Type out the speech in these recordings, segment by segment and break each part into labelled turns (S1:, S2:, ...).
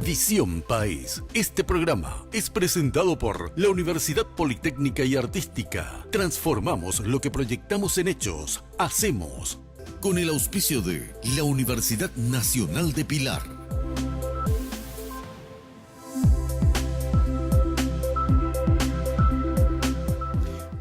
S1: Visión País. Este programa es presentado por la Universidad Politécnica y Artística. Transformamos lo que proyectamos en hechos. Hacemos. Con el auspicio de la Universidad Nacional de Pilar.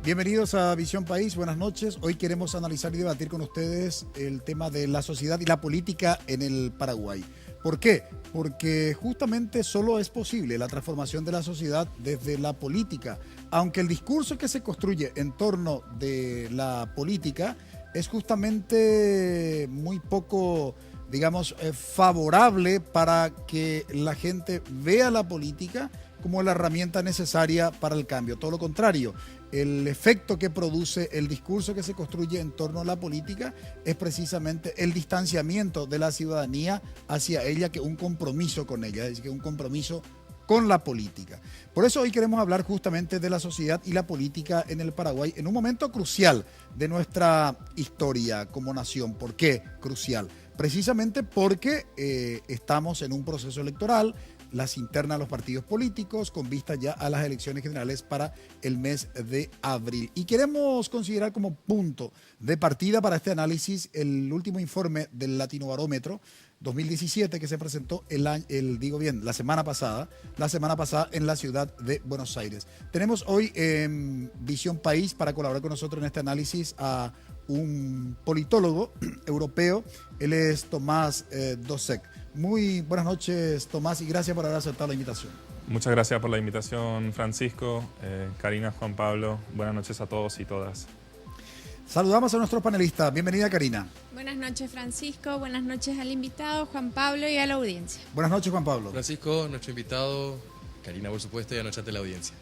S2: Bienvenidos a Visión País, buenas noches. Hoy queremos analizar y debatir con ustedes el tema de la sociedad y la política en el Paraguay. ¿Por qué? Porque justamente solo es posible la transformación de la sociedad desde la política, aunque el discurso que se construye en torno de la política es justamente muy poco, digamos, favorable para que la gente vea la política como la herramienta necesaria para el cambio. Todo lo contrario, el efecto que produce el discurso que se construye en torno a la política es precisamente el distanciamiento de la ciudadanía hacia ella, que un compromiso con ella, es decir, que un compromiso con la política. Por eso hoy queremos hablar justamente de la sociedad y la política en el Paraguay en un momento crucial de nuestra historia como nación. ¿Por qué crucial? Precisamente porque estamos en un proceso electoral, las internas de los partidos políticos, con vista ya a las elecciones generales para el mes de abril. Y queremos considerar como punto de partida para este análisis el último informe del Latinobarómetro 2017 que se presentó la semana pasada en la ciudad de Buenos Aires. Tenemos hoy en Visión País para colaborar con nosotros en este análisis a un politólogo europeo. Él es Tomás Dosek. Muy buenas noches, Tomás, y gracias por haber aceptado la invitación.
S3: Muchas gracias por la invitación, Francisco, Karina, Juan Pablo. Buenas noches a todos y todas.
S2: Saludamos a nuestros panelistas. Bienvenida, Karina.
S4: Buenas noches, Francisco. Buenas noches al invitado, Juan Pablo, y a la audiencia.
S2: Buenas noches, Juan Pablo.
S5: Francisco, nuestro invitado, Karina, por supuesto, y anoche ante la audiencia.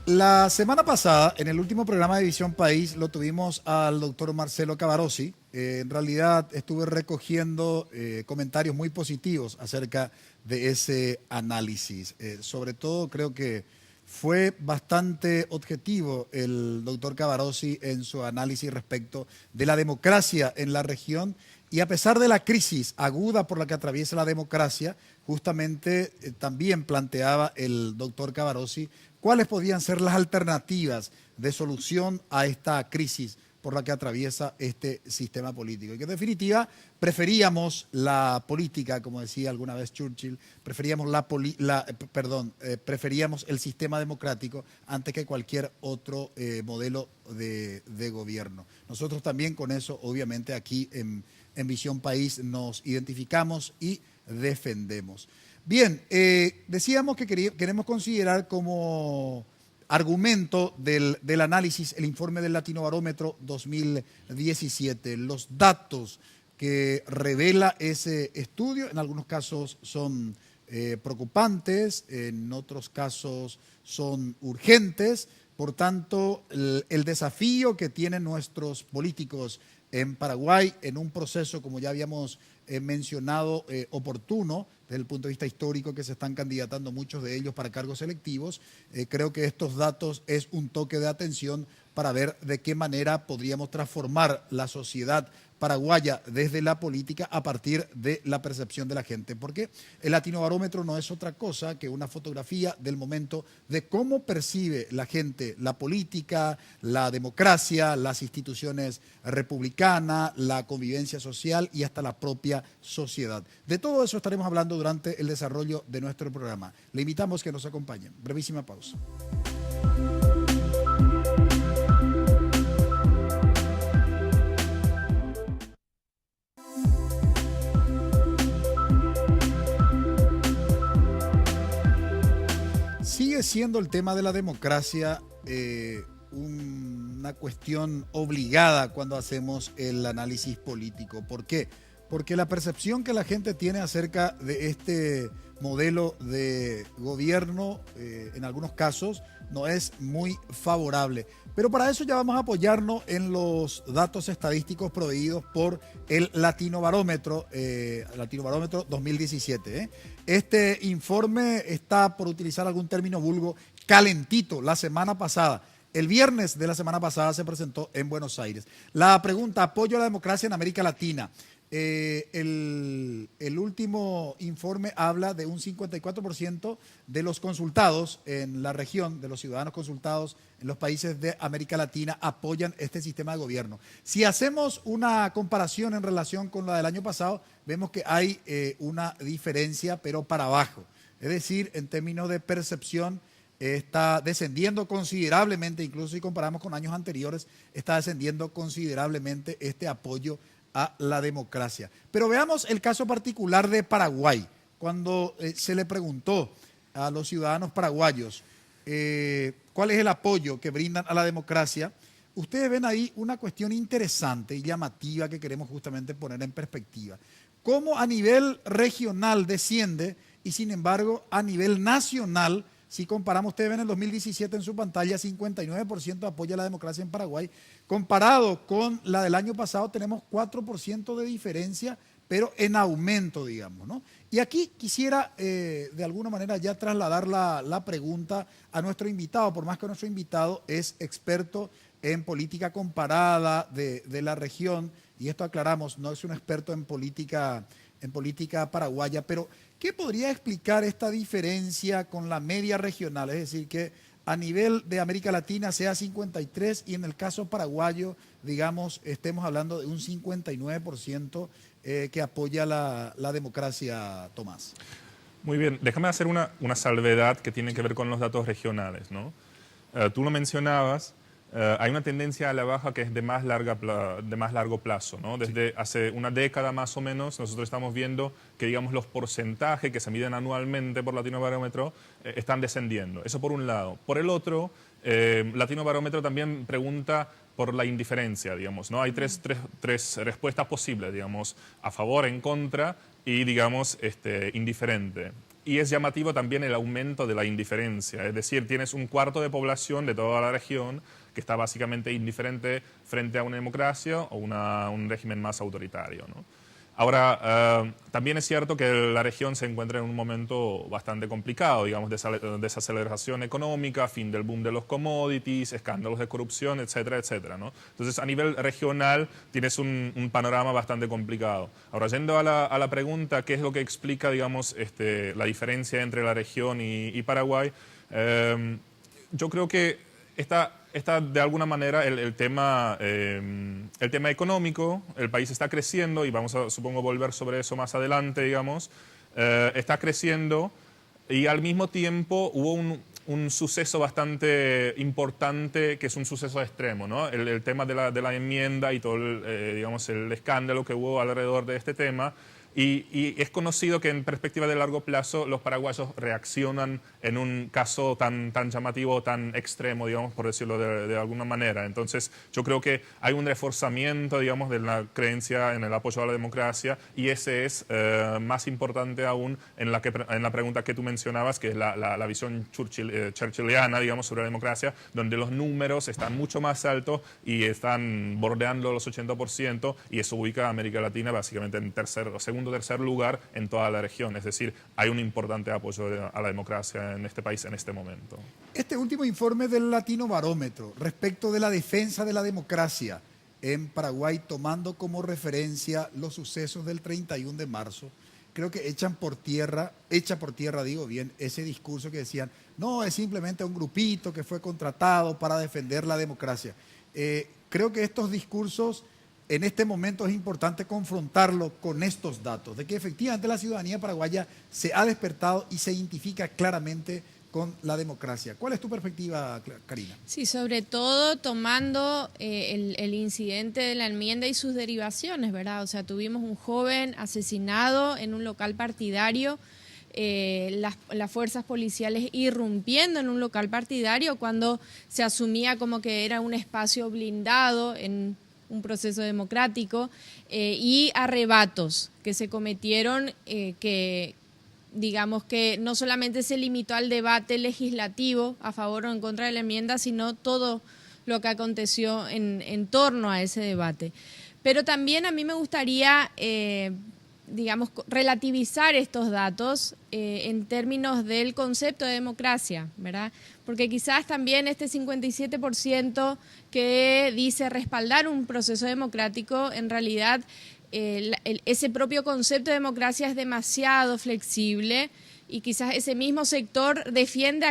S2: La semana pasada, en el último programa de Visión País, lo tuvimos al doctor Marcelo Cavarossi. En realidad estuve recogiendo comentarios muy positivos acerca de ese análisis. Sobre todo creo que fue bastante objetivo el doctor Cavarossi en su análisis respecto de la democracia en la región, y a pesar de la crisis aguda por la que atraviesa la democracia, justamente también planteaba el doctor Cavarossi cuáles podían ser las alternativas de solución a esta crisis por la que atraviesa este sistema político. Y que en definitiva preferíamos la política, como decía alguna vez Churchill, preferíamos el sistema democrático antes que cualquier otro modelo de gobierno. Nosotros también con eso, obviamente, aquí en Visión País nos identificamos y defendemos. Bien, decíamos que queremos considerar como argumento del análisis el informe del Latinobarómetro 2017, los datos que revela ese estudio. En algunos casos son preocupantes, en otros casos son urgentes. Por tanto, el desafío que tienen nuestros políticos en Paraguay en un proceso, como ya habíamos mencionado, oportuno desde el punto de vista histórico, que se están candidatando muchos de ellos para cargos electivos. Creo que estos datos es un toque de atención para ver de qué manera podríamos transformar la sociedad paraguaya desde la política a partir de la percepción de la gente. Porque el Latinobarómetro no es otra cosa que una fotografía del momento de cómo percibe la gente la política, la democracia, las instituciones republicanas, la convivencia social y hasta la propia sociedad. De todo eso estaremos hablando durante el desarrollo de nuestro programa. Le invitamos que nos acompañen. Brevísima pausa. Sigue siendo el tema de la democracia una cuestión obligada cuando hacemos el análisis político. ¿Por qué? Porque la percepción que la gente tiene acerca de este modelo de gobierno, en algunos casos, no es muy favorable. Pero para eso ya vamos a apoyarnos en los datos estadísticos proveídos por el Latinobarómetro 2017. Este informe está, por utilizar algún término vulgo, calentito. La semana pasada, el viernes de la semana pasada, se presentó en Buenos Aires. La pregunta: apoyo a la democracia en América Latina. El último informe habla de un 54% de los consultados en la región, de los ciudadanos consultados en los países de América Latina, apoyan este sistema de gobierno. Si hacemos una comparación en relación con la del año pasado, vemos que hay una diferencia, pero para abajo. Es decir, en términos de percepción, está descendiendo considerablemente, incluso si comparamos con años anteriores, está descendiendo considerablemente este apoyo a la democracia. Pero veamos el caso particular de Paraguay. Cuando se le preguntó a los ciudadanos paraguayos cuál es el apoyo que brindan a la democracia, ustedes ven ahí una cuestión interesante y llamativa que queremos justamente poner en perspectiva. Cómo a nivel regional desciende y sin embargo a nivel nacional, si comparamos, ustedes ven en el 2017 en su pantalla, 59% apoya a la democracia en Paraguay. Comparado con la del año pasado, tenemos 4% de diferencia, pero en aumento, digamos, ¿no? Y aquí quisiera, de alguna manera, ya trasladar la pregunta a nuestro invitado, por más que nuestro invitado es experto en política comparada de la región, y esto aclaramos, no es un experto en política paraguaya, pero ¿qué podría explicar esta diferencia con la media regional? Es decir, que a nivel de América Latina sea 53 y en el caso paraguayo, digamos, estemos hablando de un 59% que apoya la democracia, Tomás.
S3: Muy bien, déjame hacer una salvedad que tiene que ver con los datos regionales, ¿no? Tú lo mencionabas. Hay una tendencia a la baja que es de más largo plazo, ¿no? Desde hace una década más o menos nosotros estamos viendo que, digamos, los porcentajes que se miden anualmente por Latinobarómetro están descendiendo. Eso por un lado. Por el otro, Latinobarómetro también pregunta por la indiferencia, digamos, ¿no? Hay tres respuestas posibles, digamos, a favor, en contra y, digamos, indiferente. Y es llamativo también el aumento de la indiferencia, es decir, tienes un cuarto de población de toda la región que está básicamente indiferente frente a una democracia o un régimen más autoritario, ¿no? Ahora, también es cierto que la región se encuentra en un momento bastante complicado, digamos, desaceleración económica, fin del boom de los commodities, escándalos de corrupción, etcétera, etcétera, ¿no? Entonces, a nivel regional tienes un panorama bastante complicado. Ahora, yendo a la pregunta, ¿qué es lo que explica, digamos, la diferencia entre la región y Paraguay? Yo creo que está de alguna manera el tema económico. El país está creciendo y vamos a, supongo, volver sobre eso más adelante, digamos. Está creciendo y al mismo tiempo hubo un suceso bastante importante que es un suceso extremo, ¿no? El tema de la enmienda y todo digamos, el escándalo que hubo alrededor de este tema. Y es conocido que en perspectiva de largo plazo los paraguayos reaccionan en un caso tan llamativo, tan extremo, digamos, por decirlo de alguna manera. Entonces yo creo que hay un reforzamiento, digamos, de la creencia en el apoyo a la democracia y ese es más importante aún en la pregunta que tú mencionabas, que es la visión churchilliana, digamos, sobre la democracia, donde los números están mucho más altos y están bordeando los 80% y eso ubica a América Latina básicamente en segundo o tercer lugar en toda la región. Es decir, hay un importante apoyo a la democracia en este país en este momento.
S2: Este último informe del Latinobarómetro respecto de la defensa de la democracia en Paraguay, tomando como referencia los sucesos del 31 de marzo, creo que echa por tierra, digo bien, ese discurso que decían, no, es simplemente un grupito que fue contratado para defender la democracia. Creo que estos discursos en este momento es importante confrontarlo con estos datos, de que efectivamente la ciudadanía paraguaya se ha despertado y se identifica claramente con la democracia. ¿Cuál es tu perspectiva, Karina?
S4: Sí, sobre todo tomando el incidente de la enmienda y sus derivaciones, ¿verdad? O sea, tuvimos un joven asesinado en un local partidario, las fuerzas policiales irrumpiendo en un local partidario cuando se asumía como que era un espacio blindado en un proceso democrático, y arrebatos que se cometieron que digamos que no solamente se limitó al debate legislativo a favor o en contra de la enmienda, sino todo lo que aconteció en torno a ese debate. Pero también a mí me gustaría, digamos, relativizar estos datos en términos del concepto de democracia, ¿verdad? Porque quizás también este 57% que dice respaldar un proceso democrático, en realidad ese propio concepto de democracia es demasiado flexible y quizás ese mismo sector defiende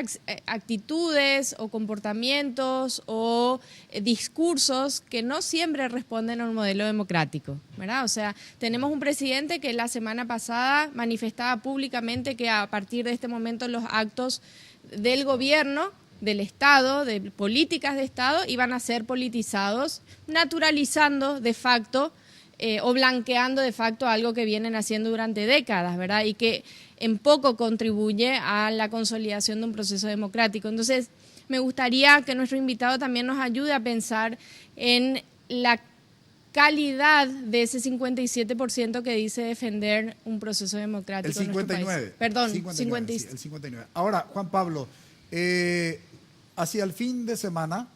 S4: actitudes o comportamientos o discursos que no siempre responden a un modelo democrático, ¿verdad? O sea, tenemos un presidente que la semana pasada manifestaba públicamente que a partir de este momento los actos del gobierno, del Estado, de políticas de Estado, iban a ser politizados, naturalizando de facto o blanqueando de facto algo que vienen haciendo durante décadas, ¿verdad? Y que en poco contribuye a la consolidación de un proceso democrático. Entonces, me gustaría que nuestro invitado también nos ayude a pensar en la calidad de ese 57% que dice defender un proceso democrático
S2: El
S4: en nuestro
S2: 59.
S4: país. Perdón,
S2: 59, sí, el 59. Ahora, Juan Pablo, hacia el fin de semana,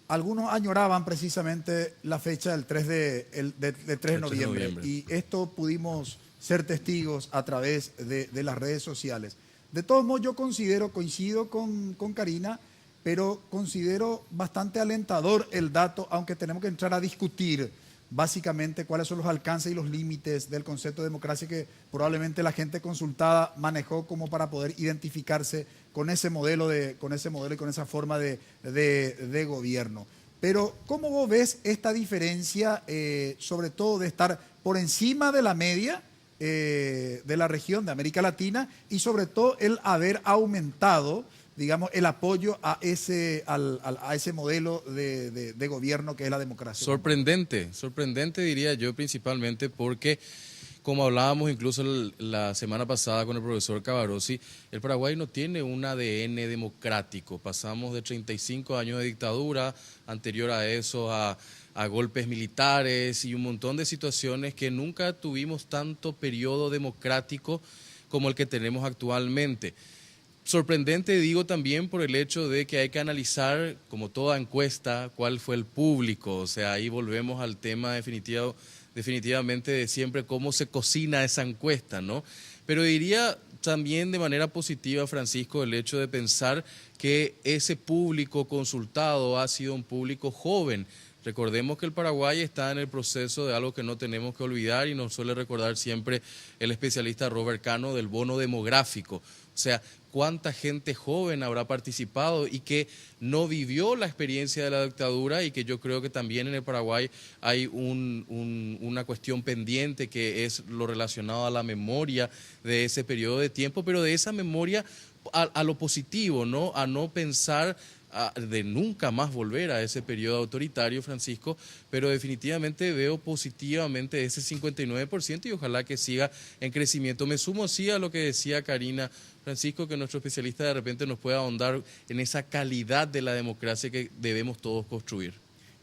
S2: algunos añoraban precisamente la fecha del 3 de noviembre y esto pudimos ser testigos a través de las redes sociales. De todos modos, yo coincido con Karina, pero considero bastante alentador el dato, aunque tenemos que entrar a discutir básicamente cuáles son los alcances y los límites del concepto de democracia que probablemente la gente consultada manejó como para poder identificarse con ese modelo y con esa forma de gobierno. Pero ¿cómo vos ves esta diferencia, sobre todo de estar por encima de la media de la región de América Latina y sobre todo el haber aumentado, digamos, el apoyo a ese modelo de gobierno que es la democracia?
S5: Sorprendente diría yo, principalmente porque, como hablábamos incluso la semana pasada con el profesor Cavarossi, el Paraguay no tiene un ADN democrático. Pasamos de 35 años de dictadura, anterior a eso a golpes militares y un montón de situaciones que nunca tuvimos tanto periodo democrático como el que tenemos actualmente. Sorprendente digo también por el hecho de que hay que analizar, como toda encuesta, cuál fue el público. O sea, ahí volvemos al tema definitivamente de siempre cómo se cocina esa encuesta, ¿no? Pero diría también de manera positiva, Francisco, el hecho de pensar que ese público consultado ha sido un público joven. Recordemos que el Paraguay está en el proceso de algo que no tenemos que olvidar y nos suele recordar siempre el especialista Robert Cano del bono demográfico. O sea, cuánta gente joven habrá participado y que no vivió la experiencia de la dictadura y que yo creo que también en el Paraguay hay una cuestión pendiente que es lo relacionado a la memoria de ese periodo de tiempo, pero de esa memoria a lo positivo, ¿no? A no pensar de nunca más volver a ese periodo autoritario, Francisco, pero definitivamente veo positivamente ese 59% y ojalá que siga en crecimiento. Me sumo sí a lo que decía Karina, Francisco, que nuestro especialista de repente nos pueda ahondar en esa calidad de la democracia que debemos todos construir.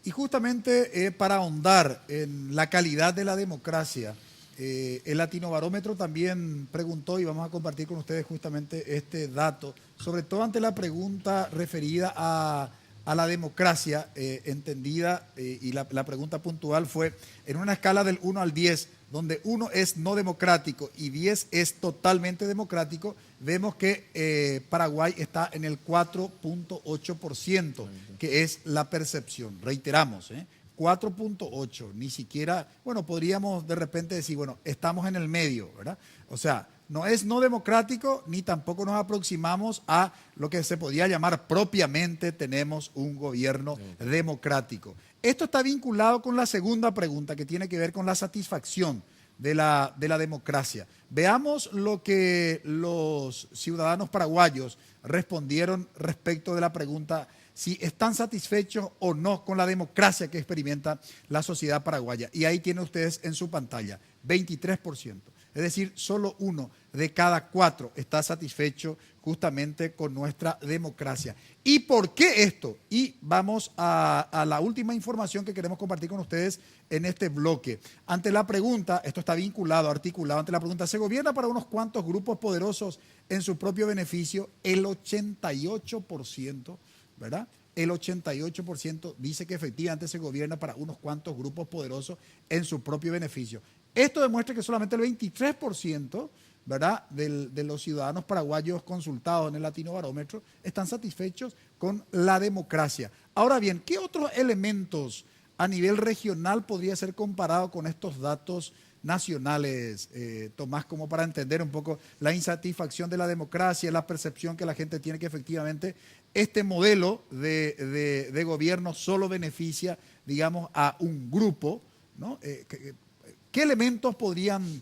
S2: Y justamente para ahondar en la calidad de la democracia, el Latinobarómetro también preguntó, y vamos a compartir con ustedes justamente este dato, sobre todo ante la pregunta referida a la democracia entendida, y la pregunta puntual fue, en una escala del 1 al 10, donde 1 es no democrático y 10 es totalmente democrático, vemos que Paraguay está en el 4.8%, que es la percepción. Reiteramos, 4.8, ni siquiera, bueno, podríamos de repente decir, bueno, estamos en el medio, ¿verdad? O sea, no es no democrático, ni tampoco nos aproximamos a lo que se podría llamar propiamente tenemos un gobierno democrático. Esto está vinculado con la segunda pregunta que tiene que ver con la satisfacción de la democracia. Veamos lo que los ciudadanos paraguayos respondieron respecto de la pregunta si están satisfechos o no con la democracia que experimenta la sociedad paraguaya. Y ahí tienen ustedes en su pantalla, 23%. Es decir, solo 1 de cada 4 está satisfecho justamente con nuestra democracia. ¿Y por qué esto? Y vamos a la última información que queremos compartir con ustedes en este bloque. Ante la pregunta, esto está vinculado, articulado, ante la pregunta, ¿se gobierna para unos cuantos grupos poderosos en su propio beneficio? El 88%, ¿verdad? El 88% dice que efectivamente se gobierna para unos cuantos grupos poderosos en su propio beneficio. Esto demuestra que solamente el 23%, ¿verdad?, de los ciudadanos paraguayos consultados en el Latinobarómetro están satisfechos con la democracia. Ahora bien, ¿qué otros elementos a nivel regional podría ser comparado con estos datos nacionales, Tomás, como para entender un poco la insatisfacción de la democracia, la percepción que la gente tiene que efectivamente este modelo de gobierno solo beneficia, digamos, a un grupo, ¿no? ¿Qué elementos podrían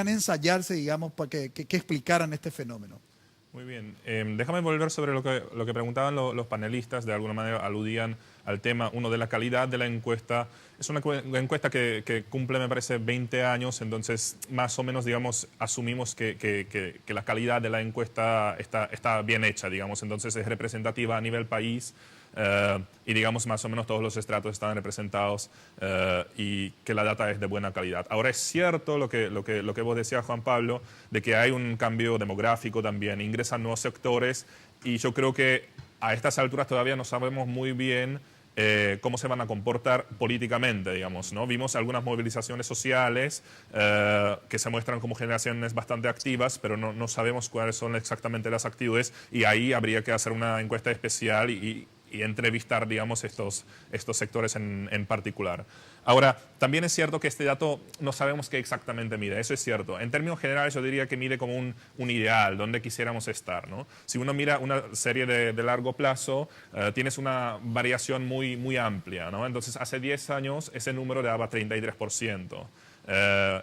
S2: ensayarse, digamos, para que explicaran este fenómeno?
S3: Muy bien. Déjame volver sobre lo que preguntaban los panelistas, de alguna manera aludían al tema, uno de la calidad de la encuesta. Es una encuesta que cumple, me parece, 20 años, entonces más o menos, digamos, asumimos que la calidad de la encuesta está bien hecha, digamos, entonces es representativa a nivel país. Y digamos más o menos todos los estratos están representados y que la data es de buena calidad. Ahora es cierto lo que vos decías, Juan Pablo, de que hay un cambio demográfico también, ingresan nuevos sectores y yo creo que a estas alturas todavía no sabemos muy bien cómo se van a comportar políticamente, digamos, ¿no? Vimos algunas movilizaciones sociales que se muestran como generaciones bastante activas, pero no sabemos cuáles son exactamente las actitudes y ahí habría que hacer una encuesta especial y entrevistar, digamos, estos sectores en particular. Ahora, también es cierto que este dato no sabemos qué exactamente mide, eso es cierto. En términos generales yo diría que mide como un ideal, donde quisiéramos estar, ¿no? Si uno mira una serie de largo plazo, tienes una variación muy amplia, ¿no? Entonces, hace 10 años ese número daba 33%.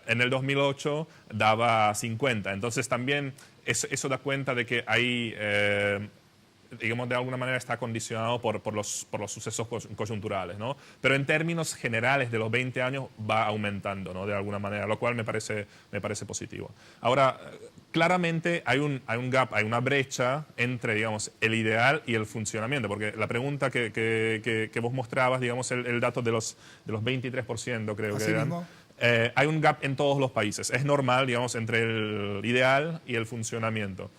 S3: En el 2008 daba 50%. Entonces, también eso da cuenta de que hay... digamos, de alguna manera está condicionado por los sucesos coyunturales, ¿no? Pero en términos generales de los 20 años va aumentando, ¿no? De alguna manera, lo cual me parece positivo. Ahora, claramente hay un gap, hay una brecha entre, digamos, el ideal y el funcionamiento, porque la pregunta que vos mostrabas, digamos, el dato de los 23%, creo que eran, hay un gap en todos los países. Es normal, digamos, entre el ideal y el funcionamiento.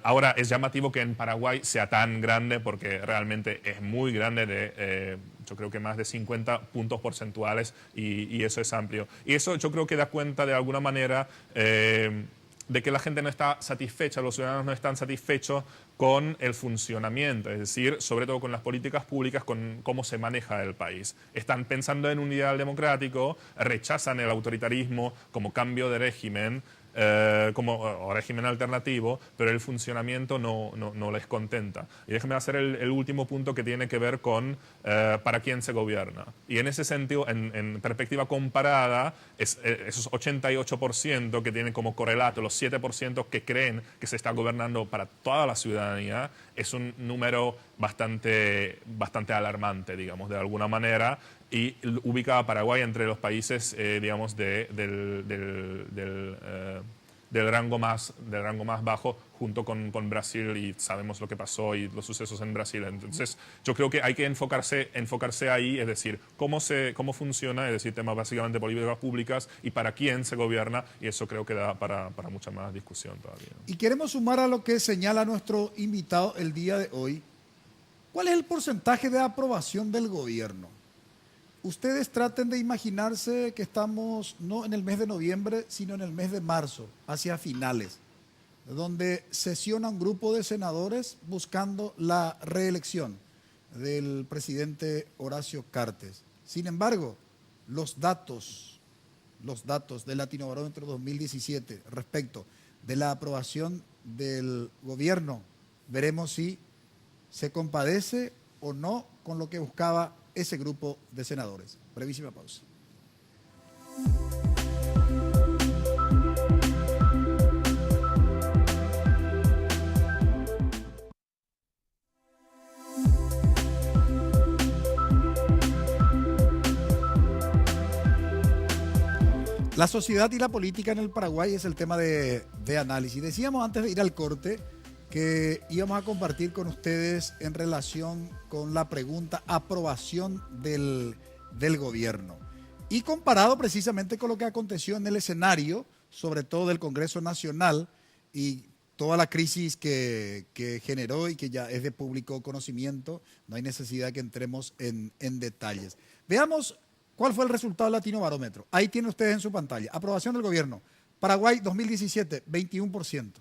S3: Ahora, es llamativo que en Paraguay sea tan grande porque realmente es muy grande, yo creo que más de 50 puntos porcentuales y eso es amplio. Y eso yo creo que da cuenta de alguna manera de que la gente no está satisfecha, los ciudadanos no están satisfechos con el funcionamiento, es decir, sobre todo con las políticas públicas, con cómo se maneja el país. Están pensando en un ideal democrático, rechazan el autoritarismo como cambio de régimen, como régimen alternativo, pero el funcionamiento no les contenta. Y déjeme hacer el último punto que tiene que ver con para quién se gobierna. Y en ese sentido, en perspectiva comparada, esos 88% que tienen como correlato los 7% que creen que se está gobernando para toda la ciudadanía, es un número bastante alarmante, digamos, de alguna manera, y ubica a Paraguay entre los países, digamos, del rango más bajo, junto con Brasil, y sabemos lo que pasó y los sucesos en Brasil. Entonces, yo creo que hay que enfocarse ahí, es decir, cómo funciona, es decir, temas básicamente políticas públicas y para quién se gobierna, y eso creo que da para mucha más discusión todavía.
S2: Y queremos sumar a lo que señala nuestro invitado el día de hoy. ¿Cuál es el porcentaje de aprobación del gobierno? Ustedes traten de imaginarse que estamos no en el mes de noviembre, sino en el mes de marzo, hacia finales, donde sesiona un grupo de senadores buscando la reelección del presidente Horacio Cartes. Sin embargo, los datos del Latinobarómetro 2017 respecto de la aprobación del gobierno, veremos si se compadece o no con lo que buscaba ese grupo de senadores. Brevísima pausa. La sociedad y la política en el Paraguay es el tema de análisis. Decíamos antes de ir al corte que íbamos a compartir con ustedes en relación con la pregunta aprobación del gobierno. Y comparado precisamente con lo que aconteció en el escenario, sobre todo del Congreso Nacional y toda la crisis que generó y que ya es de público conocimiento, no hay necesidad que entremos en detalles. Veamos cuál fue el resultado del Latinobarómetro. Ahí tienen ustedes en su pantalla. Aprobación del gobierno. Paraguay 2017, 21%.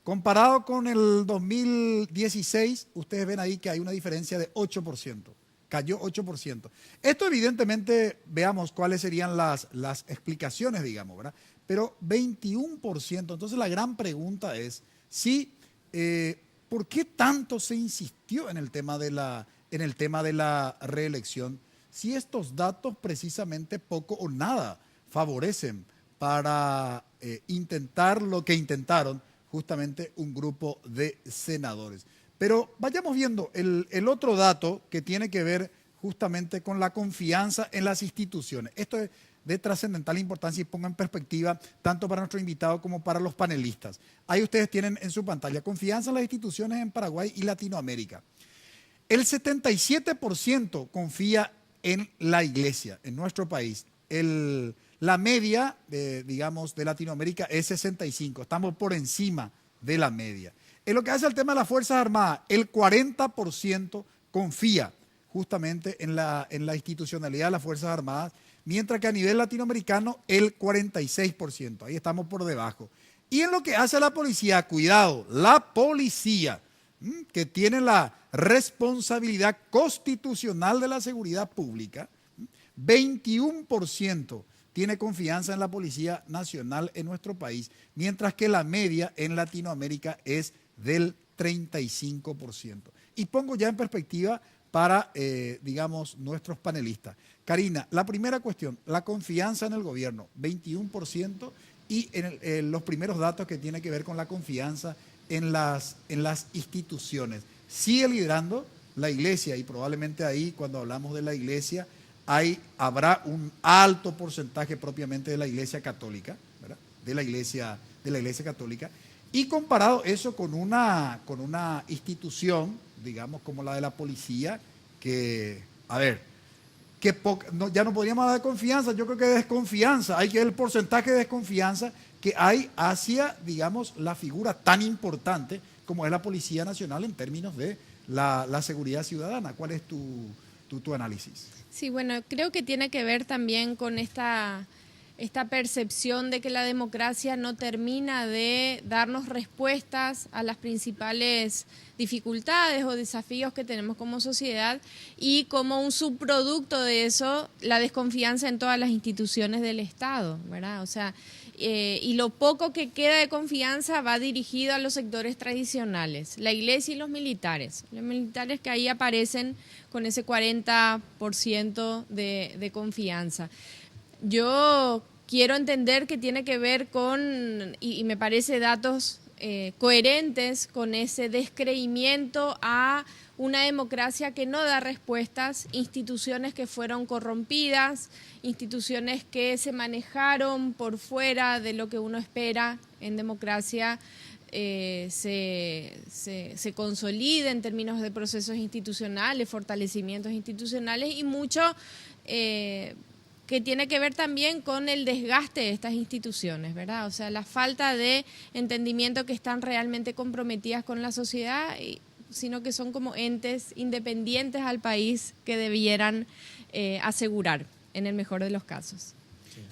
S2: Comparado con el 2016, ustedes ven ahí que hay una diferencia de 8%. cayó 8%. Esto evidentemente, veamos cuáles serían las explicaciones, digamos, ¿verdad? Pero 21%. Entonces la gran pregunta es si, ¿por qué tanto se insistió en el tema de la reelección? Si estos datos precisamente poco o nada favorecen para intentar lo que intentaron justamente un grupo de senadores. Pero vayamos viendo el otro dato que tiene que ver justamente con la confianza en las instituciones. Esto es de trascendental importancia y ponga en perspectiva tanto para nuestro invitado como para los panelistas. Ahí ustedes tienen en su pantalla confianza en las instituciones en Paraguay y Latinoamérica. El 77% confía en la iglesia en nuestro país. La media, digamos, de Latinoamérica es 65%. Estamos por encima de la media. En lo que hace al tema de las Fuerzas Armadas, el 40% confía justamente en la institucionalidad de las Fuerzas Armadas, mientras que a nivel latinoamericano el 46%. Ahí estamos por debajo. Y en lo que hace a la policía, cuidado, la policía, que tiene la responsabilidad constitucional de la seguridad pública, 21% tiene confianza en la Policía Nacional en nuestro país, mientras que la media en Latinoamérica es del 35%. Y pongo ya en perspectiva para, digamos, nuestros panelistas. Karina, la primera cuestión, la confianza en el gobierno, 21%, y en los primeros datos que tiene que ver con la confianza en las instituciones. Sigue liderando la iglesia y probablemente ahí, cuando hablamos de la iglesia, habrá un alto porcentaje propiamente de la iglesia católica, ¿verdad? De la iglesia católica. Y comparado eso con una institución, digamos, como la de la policía, que, a ver, ya no podríamos hablar de confianza, yo creo que de desconfianza. Hay que ver el porcentaje de desconfianza que hay hacia, digamos, la figura tan importante como es la Policía Nacional en términos de la seguridad ciudadana. ¿Cuál es tu análisis?
S4: Sí, bueno, creo que tiene que ver también con esta percepción de que la democracia no termina de darnos respuestas a las principales dificultades o desafíos que tenemos como sociedad, y como un subproducto de eso, la desconfianza en todas las instituciones del Estado, ¿verdad? O sea, y lo poco que queda de confianza va dirigido a los sectores tradicionales, la iglesia y los militares que ahí aparecen con ese 40% de confianza. Yo quiero entender que tiene que ver con, y me parece datos coherentes con ese descreimiento a una democracia que no da respuestas, instituciones que fueron corrompidas, instituciones que se manejaron por fuera de lo que uno espera en democracia, se consolide en términos de procesos institucionales, fortalecimientos institucionales, y mucho que tiene que ver también con el desgaste de estas instituciones, ¿verdad? O sea, la falta de entendimiento que están realmente comprometidas con la sociedad, sino que son como entes independientes al país que debieran asegurar, en el mejor de los casos.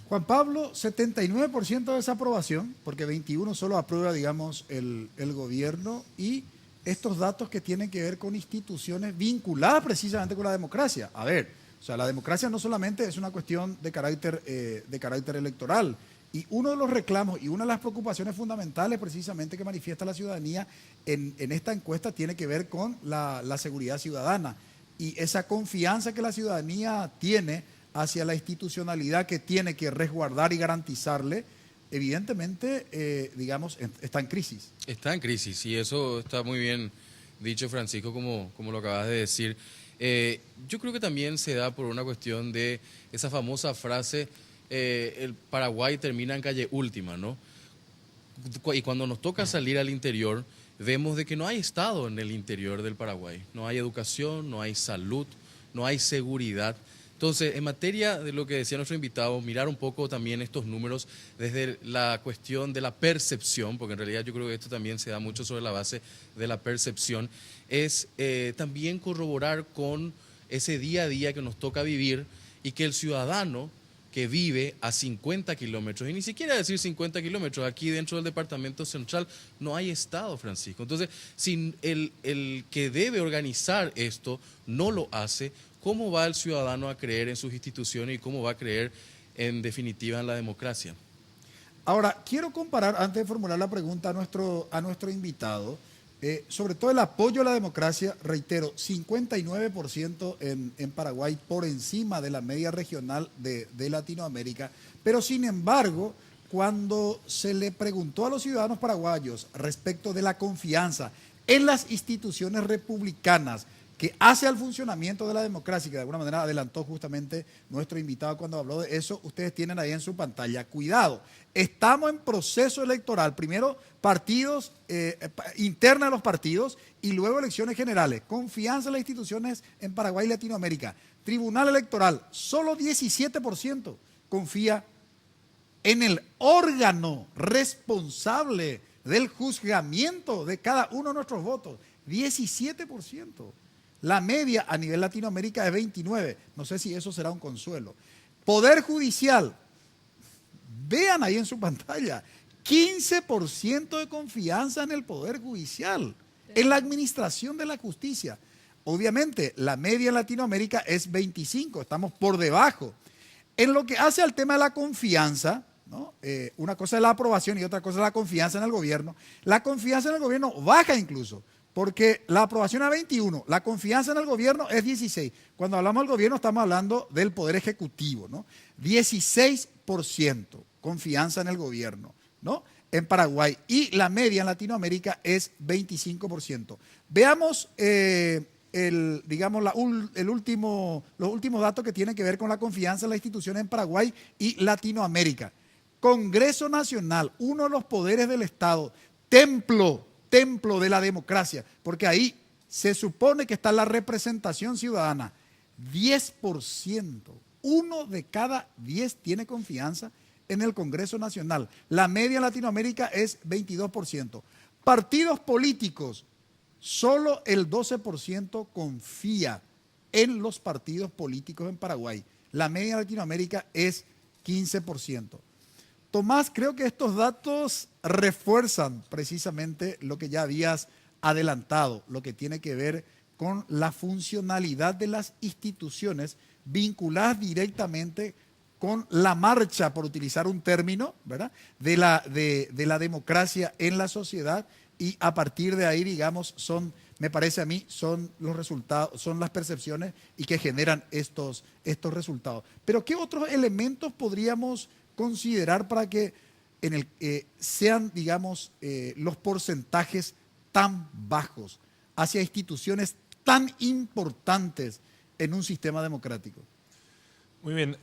S2: Juan Pablo, 79% de desaprobación, porque 21% solo aprueba, digamos, el gobierno, y estos datos que tienen que ver con instituciones vinculadas precisamente con la democracia. A ver, o sea, la democracia no solamente es una cuestión de carácter electoral, y uno de los reclamos y una de las preocupaciones fundamentales precisamente que manifiesta la ciudadanía en esta encuesta tiene que ver con la seguridad ciudadana y esa confianza que la ciudadanía tiene hacia la institucionalidad que tiene que resguardar y garantizarle, evidentemente, digamos, está en crisis.
S5: Está en crisis, y eso está muy bien dicho, Francisco, como lo acabas de decir. Yo creo que también se da por una cuestión de esa famosa frase, el Paraguay termina en calle última, ¿no? Y cuando nos toca salir al interior, vemos de que no hay Estado en el interior del Paraguay. No hay educación, no hay salud, no hay seguridad. Entonces, en materia de lo que decía nuestro invitado, mirar un poco también estos números desde la cuestión de la percepción, porque en realidad yo creo que esto también se da mucho sobre la base de la percepción, es también corroborar con ese día a día que nos toca vivir, y que el ciudadano que vive a 50 kilómetros, y ni siquiera decir 50 kilómetros, aquí dentro del departamento central no hay Estado, Francisco. Entonces, si el que debe organizar esto no lo hace, ¿cómo va el ciudadano a creer en sus instituciones y cómo va a creer en definitiva en la democracia?
S2: Ahora, quiero comparar, antes de formular la pregunta a nuestro invitado, sobre todo el apoyo a la democracia, reitero, 59% en Paraguay, por encima de la media regional de Latinoamérica, pero sin embargo, cuando se le preguntó a los ciudadanos paraguayos respecto de la confianza en las instituciones republicanas que hace al funcionamiento de la democracia, que de alguna manera adelantó justamente nuestro invitado cuando habló de eso, ustedes tienen ahí en su pantalla. Cuidado, estamos en proceso electoral, primero partidos, interna de los partidos y luego elecciones generales. Confianza en las instituciones en Paraguay y Latinoamérica. Tribunal Electoral, solo 17% confía en el órgano responsable del juzgamiento de cada uno de nuestros votos. 17%. La media a nivel Latinoamérica es 29%. No sé si eso será un consuelo. Poder Judicial, vean ahí en su pantalla, 15% de confianza en el Poder Judicial, en la administración de la justicia. Obviamente, la media en Latinoamérica es 25%, estamos por debajo. En lo que hace al tema de la confianza, ¿no? Una cosa es la aprobación y otra cosa es la confianza en el gobierno. La confianza en el gobierno baja incluso, porque la aprobación es 21, la confianza en el gobierno es 16. Cuando hablamos del gobierno estamos hablando del Poder Ejecutivo, ¿no? 16% confianza en el gobierno, ¿no? En Paraguay, y la media en Latinoamérica es 25%. Veamos los últimos datos que tienen que ver con la confianza en las instituciones en Paraguay y Latinoamérica. Congreso Nacional, uno de los poderes del Estado, templo de la democracia, porque ahí se supone que está la representación ciudadana. 10%, 1 de cada 10 tiene confianza en el Congreso Nacional. La media en Latinoamérica es 22%. Partidos políticos, solo el 12% confía en los partidos políticos en Paraguay. La media en Latinoamérica es 15%. Tomás, creo que estos datos refuerzan precisamente lo que ya habías adelantado, lo que tiene que ver con la funcionalidad de las instituciones vinculadas directamente con la marcha, por utilizar un término, ¿verdad?, de la democracia en la sociedad, y a partir de ahí, digamos, me parece a mí, son los resultados, son las percepciones y que generan estos resultados. Pero ¿qué otros elementos podríamos considerar para que sean, digamos, los porcentajes tan bajos hacia instituciones tan importantes en un sistema democrático?
S3: Muy bien,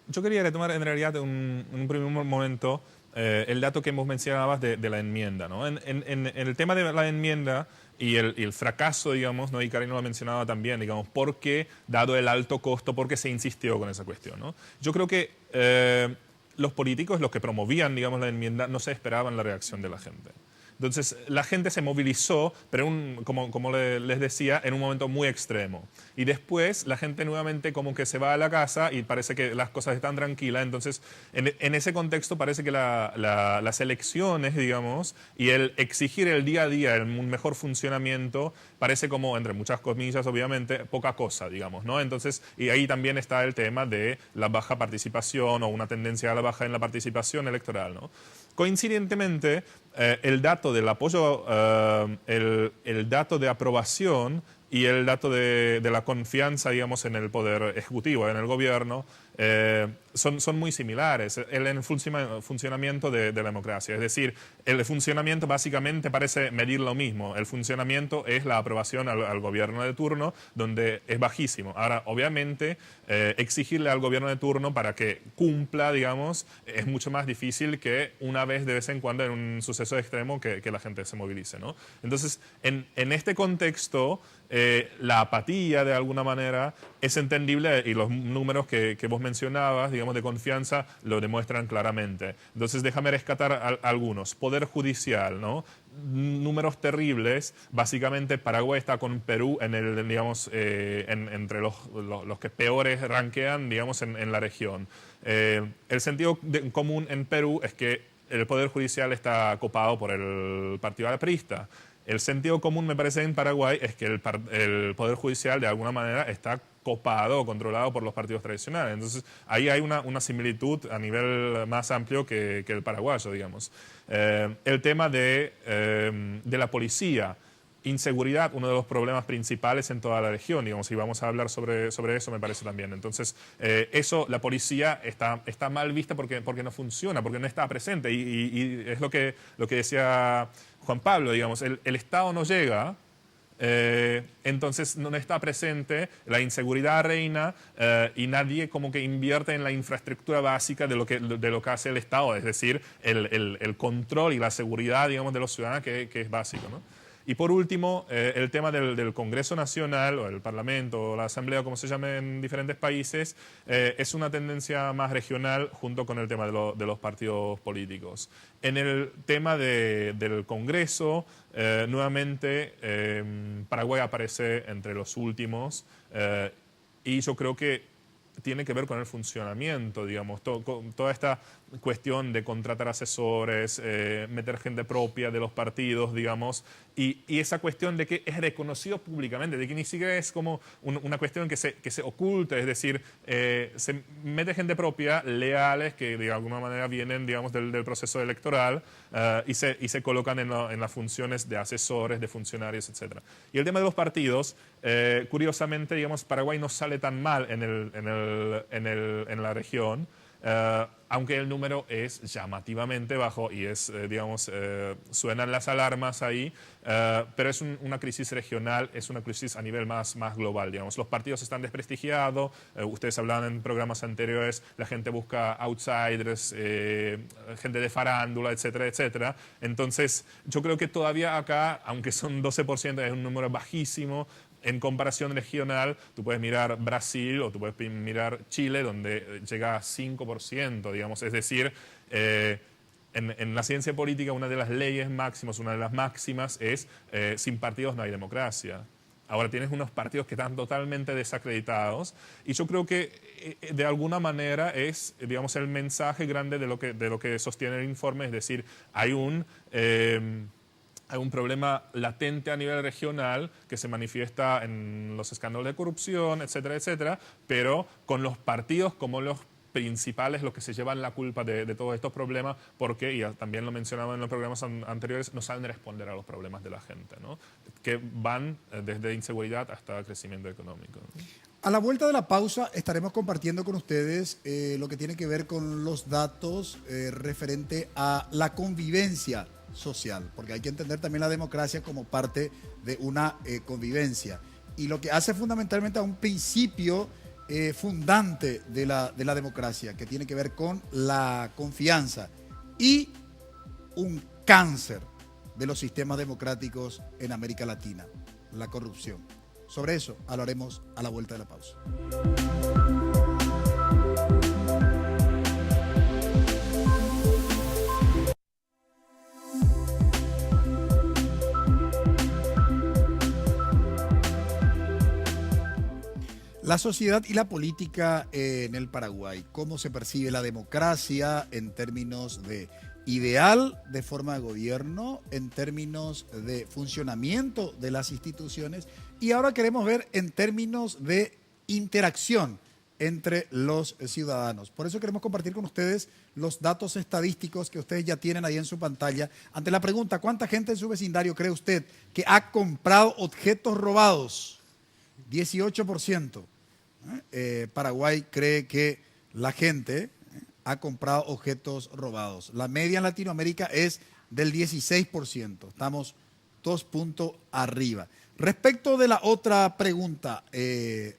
S3: yo quería retomar en realidad en un primer momento el dato que hemos mencionado de la enmienda, ¿no? En el tema de la enmienda y el fracaso, digamos, ¿no? Y Karina lo mencionaba también, digamos, porque, dado el alto costo, porque se insistió con esa cuestión, ¿no? Yo creo que los políticos, los que promovían, digamos, la enmienda, no se esperaban la reacción de la gente. Entonces, la gente se movilizó, pero como les decía, en un momento muy extremo. Y después, la gente nuevamente como que se va a la casa y parece que las cosas están tranquilas. Entonces, en ese contexto parece que las elecciones, digamos, y el exigir el día a día, un mejor funcionamiento, parece como, entre muchas comillas, obviamente, poca cosa, digamos, ¿no? Entonces, y ahí también está el tema de la baja participación o una tendencia a la baja en la participación electoral, ¿no? Coincidentemente, el dato del apoyo, el dato de aprobación y el dato de la confianza, digamos, en el poder ejecutivo, en el gobierno, son muy similares en el funcionamiento de la democracia. Es decir, el funcionamiento básicamente parece medir lo mismo. El funcionamiento es la aprobación al gobierno de turno, donde es bajísimo. Ahora, obviamente, exigirle al gobierno de turno para que cumpla, digamos, es mucho más difícil que una vez de vez en cuando en un suceso extremo que la gente se movilice, ¿no? Entonces, en este contexto, la apatía, de alguna manera, es entendible, y los números que vos mencionabas, digamos, de confianza, lo demuestran claramente. Entonces, déjame rescatar algunos. Poder Judicial, ¿no? Números terribles. Básicamente, Paraguay está con Perú digamos, entre los que peores rankean, digamos, en la región. El sentido común en Perú es que el Poder Judicial está copado por el partido aprista. El sentido común, me parece, en Paraguay es que el Poder Judicial, de alguna manera, está copado o controlado por los partidos tradicionales. Entonces, ahí hay una similitud a nivel más amplio que el paraguayo, digamos. El tema de la policía. Inseguridad, uno de los problemas principales en toda la región, digamos, y vamos a hablar sobre eso, me parece también. Entonces, eso, la policía está mal vista porque no funciona, porque no está presente, y es lo que decía Juan Pablo, digamos, el Estado no llega, entonces no está presente, la inseguridad reina, y nadie como que invierte en la infraestructura básica de lo que hace el Estado, es decir, el control y la seguridad, digamos, de los ciudadanos, que es básico, ¿no? Y por último, el tema del Congreso Nacional, o el Parlamento, o la Asamblea, como se llame en diferentes países, es una tendencia más regional junto con el tema de los partidos políticos. En el tema del Congreso, nuevamente, Paraguay aparece entre los últimos, y yo creo que tiene que ver con el funcionamiento, digamos, toda esta cuestión de contratar asesores, meter gente propia de los partidos, digamos, y esa cuestión de que es reconocido públicamente, de que ni siquiera es como una cuestión que se oculta, es decir, se mete gente propia, leales, que de alguna manera vienen, digamos, del proceso electoral, y se colocan en las funciones de asesores, de funcionarios, etc. Y el tema de los partidos, curiosamente, digamos, Paraguay no sale tan mal en la región, aunque el número es llamativamente bajo y es, digamos, suenan las alarmas ahí, pero es una crisis regional, es una crisis a nivel más global, digamos. Los partidos están desprestigiados, ustedes hablaban en programas anteriores, la gente busca outsiders, gente de farándula, etcétera, etcétera. Entonces, yo creo que todavía acá, aunque son 12%, es un número bajísimo. En comparación regional, tú puedes mirar Brasil o tú puedes mirar Chile, donde llega a 5%, digamos. Es decir, en la ciencia política una de las leyes máximas, una de las máximas es sin partidos no hay democracia. Ahora tienes unos partidos que están totalmente desacreditados y yo creo que de alguna manera es, digamos, el mensaje grande de lo que sostiene el informe, es decir, hay un problema latente a nivel regional que se manifiesta en los escándalos de corrupción, etcétera, etcétera, pero con los partidos como los principales, los que se llevan la culpa de todos estos problemas, porque, y también lo mencionaba en los programas anteriores, no saben responder a los problemas de la gente, ¿no? Que van desde inseguridad hasta crecimiento económico, ¿no?
S2: A la vuelta de la pausa estaremos compartiendo con ustedes lo que tiene que ver con los datos referente a la convivencia social, porque hay que entender también la democracia como parte de una convivencia. Y lo que hace fundamentalmente a un principio fundante de la democracia, que tiene que ver con la confianza y un cáncer de los sistemas democráticos en América Latina, la corrupción. Sobre eso hablaremos a la vuelta de la pausa. La sociedad y la política en el Paraguay, cómo se percibe la democracia en términos de ideal de forma de gobierno, en términos de funcionamiento de las instituciones, y ahora queremos ver en términos de interacción entre los ciudadanos. Por eso queremos compartir con ustedes los datos estadísticos que ustedes ya tienen ahí en su pantalla. Ante la pregunta, ¿cuánta gente en su vecindario cree usted que ha comprado objetos robados? 18%. Paraguay cree que la gente ha comprado objetos robados. La media en Latinoamérica es del 16%. Estamos 2 puntos arriba. Respecto de la otra pregunta,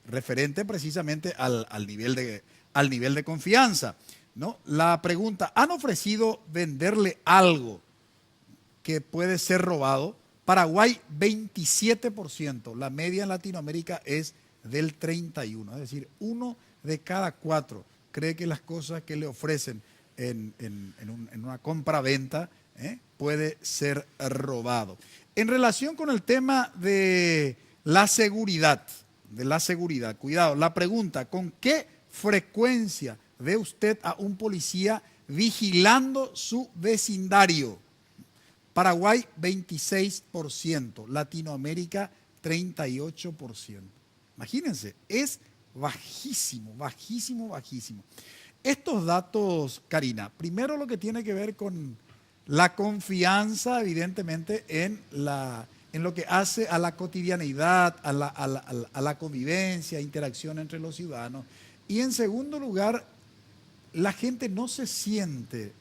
S2: referente precisamente al nivel de confianza, ¿no? La pregunta, ¿han ofrecido venderle algo que puede ser robado? Paraguay, 27%. La media en Latinoamérica es del 31%. Es decir, 1 de cada 4 cree que las cosas que le ofrecen en una compra-venta puede ser robado. En relación con el tema de la seguridad, cuidado, la pregunta, ¿con qué frecuencia ve usted a un policía vigilando su vecindario? Paraguay, 26%, Latinoamérica, 38%. Imagínense, es bajísimo, bajísimo, bajísimo. Estos datos, Karina, primero lo que tiene que ver con la confianza, evidentemente, en lo que hace a la cotidianeidad, a la convivencia, interacción entre los ciudadanos. Y en segundo lugar, la gente no se siente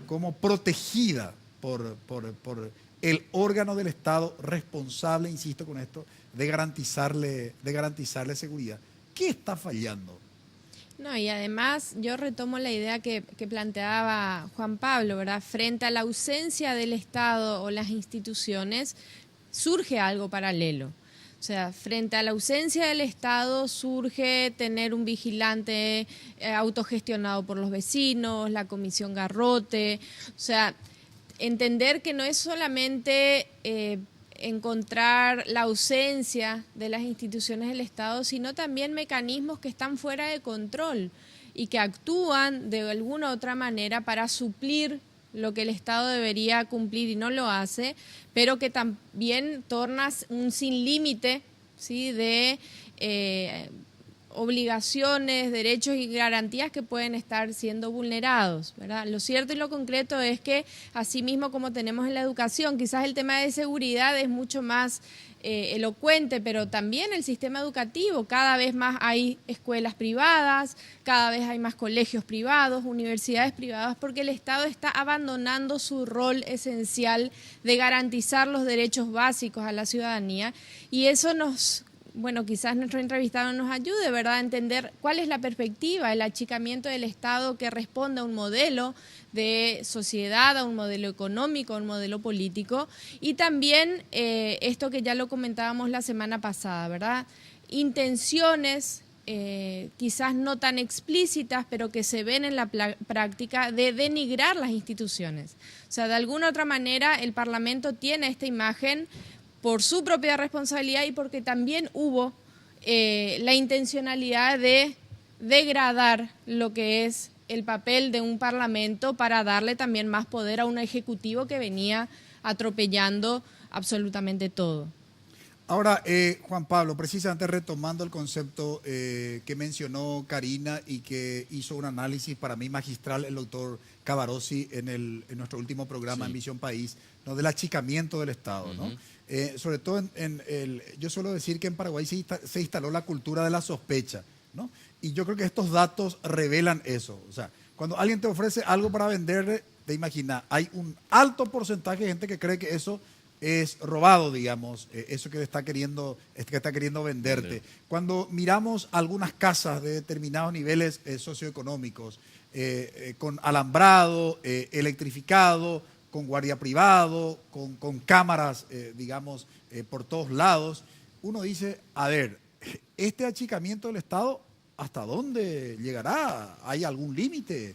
S2: como protegida por el órgano del Estado responsable, insisto con esto, de garantizarle seguridad. ¿Qué está fallando?
S4: No, y además yo retomo la idea que planteaba Juan Pablo, ¿verdad? Frente a la ausencia del Estado o las instituciones, surge algo paralelo. O sea, frente a la ausencia del Estado surge tener un vigilante autogestionado por los vecinos, la comisión Garrote, o sea, entender que no es solamente encontrar la ausencia de las instituciones del Estado, sino también mecanismos que están fuera de control y que actúan de alguna u otra manera para suplir lo que el Estado debería cumplir y no lo hace, pero que también torna un sin límite, ¿sí?, de obligaciones, derechos y garantías que pueden estar siendo vulnerados, ¿verdad? Lo cierto y lo concreto es que, así mismo como tenemos en la educación, quizás el tema de seguridad es mucho más elocuente, pero también el sistema educativo, cada vez más hay escuelas privadas, cada vez hay más colegios privados, universidades privadas, porque el Estado está abandonando su rol esencial de garantizar los derechos básicos a la ciudadanía, y eso quizás nuestro entrevistado nos ayude, ¿verdad?, a entender cuál es la perspectiva, el achicamiento del Estado que responde a un modelo de sociedad, a un modelo económico, a un modelo político, y también esto que ya lo comentábamos la semana pasada, ¿verdad?, intenciones quizás no tan explícitas, pero que se ven en la práctica de denigrar las instituciones. O sea, de alguna u otra manera el Parlamento tiene esta imagen por su propia responsabilidad y porque también hubo la intencionalidad de degradar lo que es el papel de un Parlamento para darle también más poder a un Ejecutivo que venía atropellando absolutamente todo.
S2: Ahora, Juan Pablo, precisamente retomando el concepto que mencionó Karina y que hizo un análisis para mí magistral el doctor Cavarossi en nuestro último programa en Visión País, ¿no?, del achicamiento del Estado, ¿no? Sobre todo yo suelo decir que en Paraguay se instaló la cultura de la sospecha, ¿no? Y yo creo que estos datos revelan eso. O sea, cuando alguien te ofrece algo para venderle, te imaginas, hay un alto porcentaje de gente que cree que eso es robado, digamos, eso que está queriendo venderte. Cuando miramos algunas casas de determinados niveles socioeconómicos, con alambrado, electrificado, con guardia privado, con cámaras, digamos, por todos lados, uno dice, a ver, este achicamiento del Estado, ¿hasta dónde llegará? ¿Hay algún límite?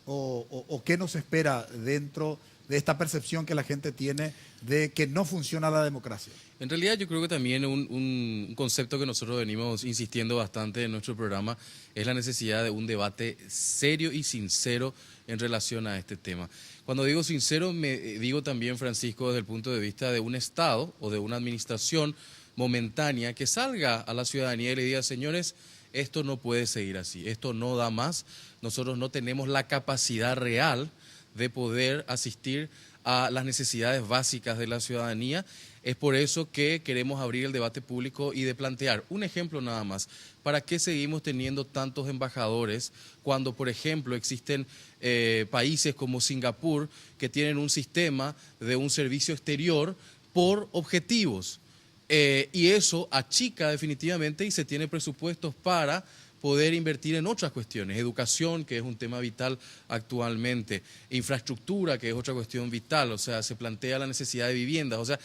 S2: ¿O qué nos espera dentro de esta percepción que la gente tiene de que no funciona la democracia?
S5: En realidad yo creo que también un concepto que nosotros venimos insistiendo bastante en nuestro programa es la necesidad de un debate serio y sincero en relación a este tema. Cuando digo sincero, me digo también, Francisco, desde el punto de vista de un Estado o de una administración momentánea que salga a la ciudadanía y le diga, señores, esto no puede seguir así, esto no da más, nosotros no tenemos la capacidad real de poder asistir a las necesidades básicas de la ciudadanía. Es por eso que queremos abrir el debate público y de plantear un ejemplo nada más. ¿Para qué seguimos teniendo tantos embajadores cuando, por ejemplo, existen países como Singapur que tienen un sistema de un servicio exterior por objetivos? Y eso achica definitivamente y se tiene presupuestos para poder invertir en otras cuestiones, educación, que es un tema vital actualmente, infraestructura, que es otra cuestión vital, o sea, se plantea la necesidad de viviendas, o sea,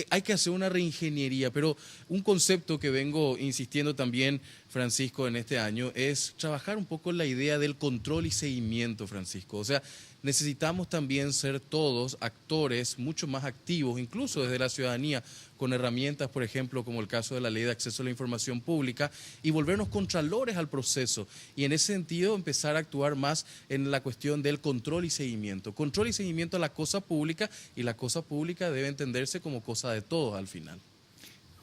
S5: hay que hacer una reingeniería, pero un concepto que vengo insistiendo también, Francisco, en este año, es trabajar un poco en la idea del control y seguimiento, Francisco, o sea, necesitamos también ser todos actores mucho más activos, incluso desde la ciudadanía, con herramientas, por ejemplo, como el caso de la Ley de Acceso a la Información Pública, y volvernos contralores al proceso. Y en ese sentido empezar a actuar más en la cuestión del control y seguimiento. Control y seguimiento a la cosa pública, y la cosa pública debe entenderse como cosa de todos al final.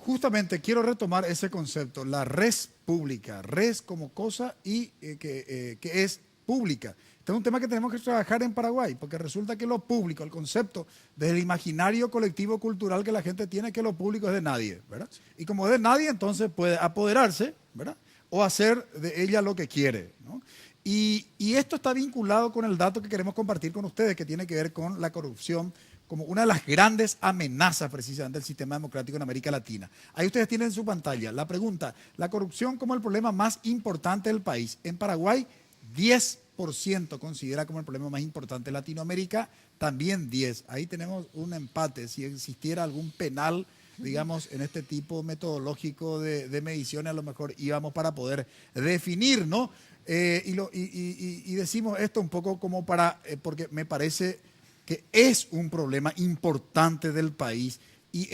S2: justamente quiero retomar ese concepto, la res pública, res como cosa y que es pública. Este es un tema que tenemos que trabajar en Paraguay, porque resulta que lo público, el concepto del imaginario colectivo cultural que la gente tiene, que lo público es de nadie, ¿verdad? Y como es de nadie, entonces puede apoderarse, ¿verdad? O hacer de ella lo que quiere, ¿no? Y esto está vinculado con el dato que queremos compartir con ustedes, que tiene que ver con la corrupción como una de las grandes amenazas precisamente del sistema democrático en América Latina. Ahí ustedes tienen en su pantalla la pregunta, la corrupción como el problema más importante del país. En Paraguay, 10% considera como el problema más importante de Latinoamérica, también 10%. Ahí tenemos un empate. Si existiera algún penal, digamos, en este tipo metodológico de mediciones, a lo mejor íbamos para poder definir, ¿no? Y decimos esto un poco como porque me parece que es un problema importante del país y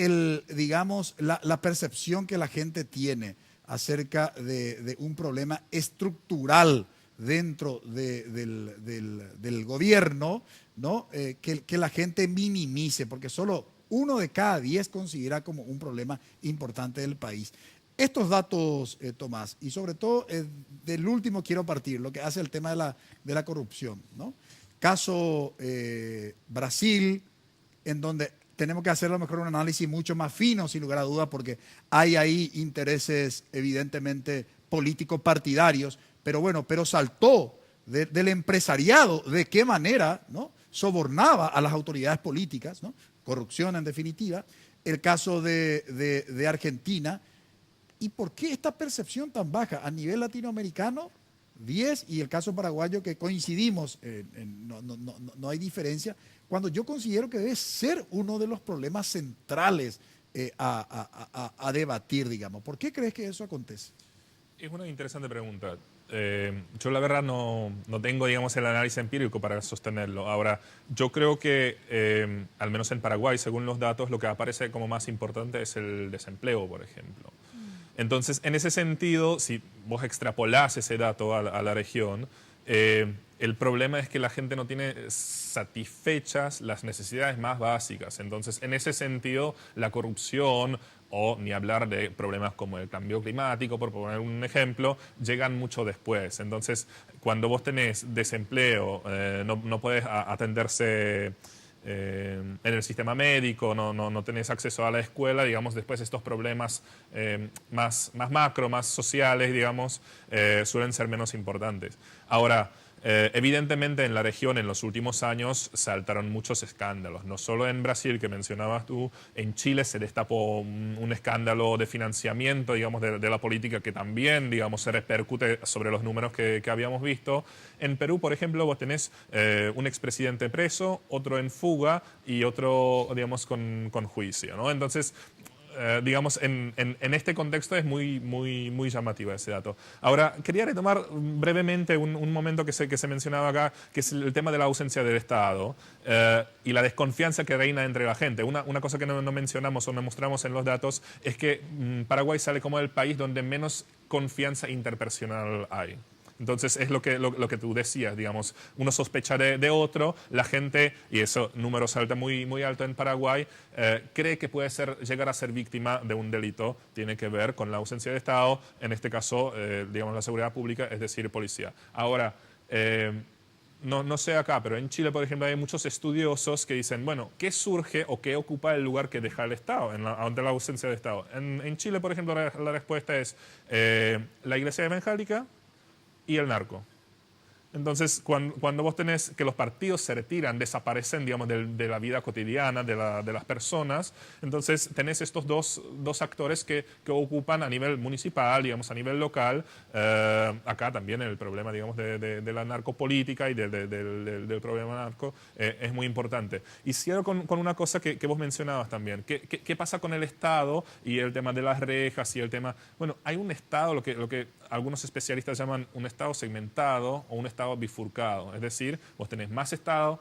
S2: digamos, la percepción que la gente tiene acerca de un problema estructural dentro del gobierno, ¿no? Que la gente minimice, porque solo 1 de cada 10 considera como un problema importante del país. Estos datos, Tomás, y sobre todo del último quiero partir, lo que hace el tema de la corrupción, ¿no? Caso Brasil, en donde tenemos que hacer a lo mejor un análisis mucho más fino, sin lugar a dudas, porque hay ahí intereses evidentemente políticos partidarios, pero bueno, pero saltó del empresariado, de qué manera, ¿no? Sobornaba a las autoridades políticas, ¿no? Corrupción en definitiva. El caso de Argentina. ¿Y por qué esta percepción tan baja a nivel latinoamericano? 10, y el caso paraguayo, que coincidimos, no hay diferencia, cuando yo considero que debe ser uno de los problemas centrales a debatir, digamos. ¿Por qué crees que eso acontece?
S3: Es una interesante pregunta. Yo la verdad no tengo, digamos, el análisis empírico para sostenerlo. Ahora, yo creo que, al menos en Paraguay, según los datos, lo que aparece como más importante es el desempleo, por ejemplo. Entonces, en ese sentido, si vos extrapolás ese dato a la región, el problema es que la gente no tiene satisfechas las necesidades más básicas. Entonces, en ese sentido, la corrupción, o ni hablar de problemas como el cambio climático, por poner un ejemplo, llegan mucho después. Entonces, cuando vos tenés desempleo, no puedes atenderse en el sistema médico, no tenés acceso a la escuela, digamos, después estos problemas más macro, más sociales, digamos, suelen ser menos importantes. Ahora, evidentemente en la región en los últimos años saltaron muchos escándalos, no solo en Brasil, que mencionabas tú, en Chile se destapó un escándalo de financiamiento, digamos, de la política que también, digamos, se repercute sobre los números que habíamos visto. En Perú, por ejemplo, vos tenés un expresidente preso, otro en fuga y otro, digamos, con juicio, ¿no? Entonces, digamos, en este contexto es muy llamativa ese dato. Ahora, quería retomar brevemente un momento que se mencionaba acá, que es el tema de la ausencia del Estado y la desconfianza que reina entre la gente. Una cosa que no mencionamos o no mostramos en los datos es que Paraguay sale como el país donde menos confianza interpersonal hay. Entonces es lo que tú decías, digamos, uno sospecha de otro, la gente, y eso número salta muy alto en Paraguay, cree que puede llegar a ser víctima de un delito, tiene que ver con la ausencia de Estado, en este caso, digamos, la seguridad pública, es decir, policía. Ahora, no sé acá, pero en Chile, por ejemplo, hay muchos estudiosos que dicen, bueno, ¿qué surge o qué ocupa el lugar que deja el Estado ante la ausencia de Estado? En Chile, por ejemplo, la respuesta es la Iglesia evangélica y el narco. Entonces, cuando vos tenés que los partidos se retiran, desaparecen, digamos, de la vida cotidiana de las personas, entonces tenés estos dos actores que ocupan a nivel municipal, digamos, a nivel local. Acá también el problema, digamos, de la narcopolítica y del problema narco es muy importante. Y cierro con una cosa que vos mencionabas también. ¿Qué pasa con el Estado y el tema de las rejas y el tema... Bueno, hay un Estado, lo que algunos especialistas llaman un Estado segmentado o un Estado bifurcado. Es decir, vos tenés más Estado